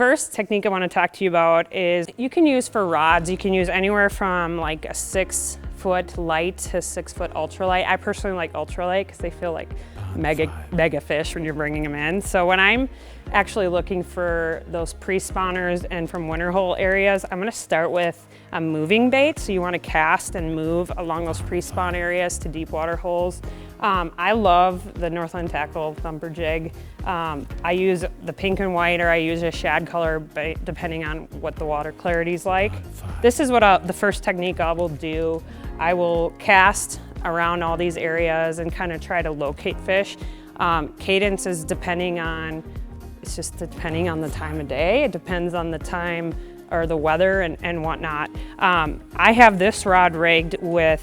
first technique I want to talk to you about is you can use for rods. You can use anywhere from like a 6-foot light to 6-foot ultralight. I personally like ultralight because they feel like mega fish when you're bringing them in. So when I'm actually looking for those pre-spawners and from winter hole areas, I'm going to start with a moving bait. So you want to cast and move along those pre-spawn areas to deep water holes. I love the Northland Tackle Thumper Jig. I use the pink and white, or I use a shad color bait depending on what the water clarity is like. This is what the first technique I will do. I will cast around all these areas and kind of try to locate fish. Cadence is it's just depending on the time of day. It depends on the time or the weather and whatnot. I have this rod rigged with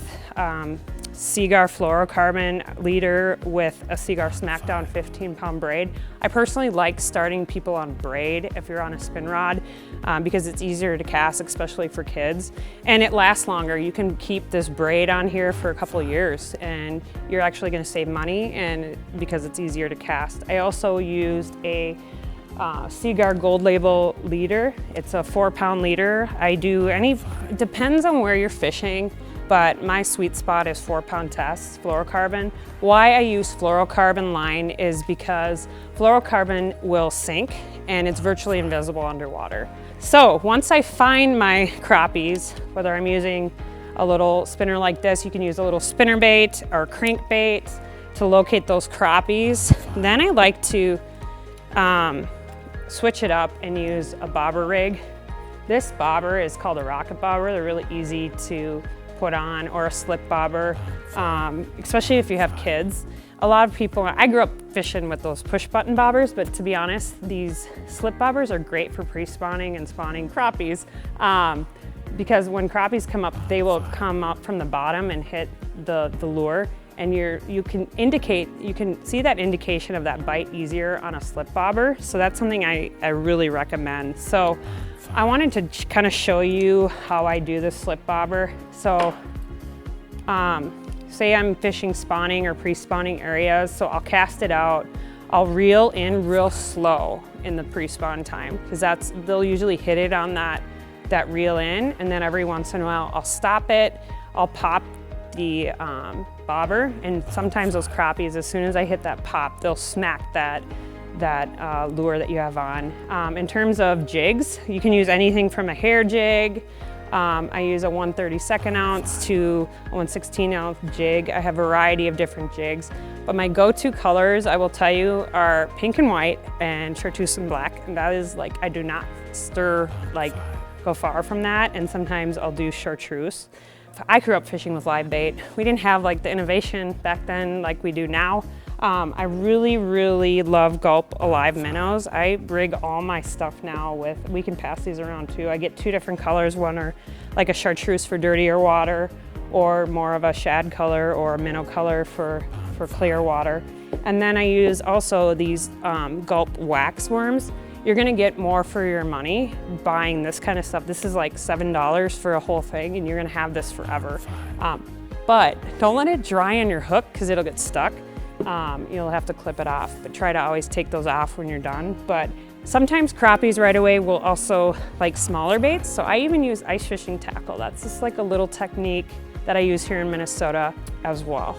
Seagar fluorocarbon leader with a Seagar Smackdown 15-pound braid. I personally like starting people on braid if you're on a spin rod because it's easier to cast, especially for kids, and it lasts longer. You can keep this braid on here for a couple of years and you're actually going to save money, and because it's easier to cast. I also used a Seagar Gold Label leader. It's a 4-pound leader. It depends on where you're fishing, but my sweet spot is 4-pound tests, fluorocarbon. Why I use fluorocarbon line is because fluorocarbon will sink and it's virtually invisible underwater. So once I find my crappies, whether I'm using a little spinner like this, you can use a little spinner bait or crankbait to locate those crappies. Then I like to switch it up and use a bobber rig. This bobber is called a rocket bobber. They're really easy to put on, or a slip bobber, especially if you have kids. A lot of people, I grew up fishing with those push button bobbers, but to be honest, these slip bobbers are great for pre-spawning and spawning crappies because when crappies come up, they will come up from the bottom and hit the lure, and you can see that indication of that bite easier on a slip bobber. So that's something I really recommend. So I wanted to kind of show you how I do the slip bobber. So say I'm fishing spawning or pre-spawning areas, so I'll cast it out. I'll reel in real slow in the pre-spawn time because they'll usually hit it on that reel in, and then every once in a while I'll stop it, I'll pop the bobber, and sometimes those crappies, as soon as I hit that pop, they'll smack that lure that you have on. In terms of jigs, you can use anything from a hair jig. I use a 1/32 ounce to a 1/16 ounce jig. I have a variety of different jigs, but my go-to colors, I will tell you, are pink and white and chartreuse and black. And that is like, I do not go far from that. And sometimes I'll do chartreuse. I grew up fishing with live bait. We didn't have like the innovation back then like we do now. I really love Gulp Alive minnows. I rig all my stuff now with, we can pass these around too. I get 2 different colors. One are like a chartreuse for dirtier water, or more of a shad color or a minnow color for clear water. And then I use also these Gulp wax worms. You're gonna get more for your money buying this kind of stuff. This is like $7 for a whole thing, and you're gonna have this forever. But don't let it dry on your hook because it'll get stuck. You'll have to clip it off, but try to always take those off when you're done. But sometimes crappies right away will also like smaller baits. So I even use ice fishing tackle. That's just like a little technique that I use here in Minnesota as well.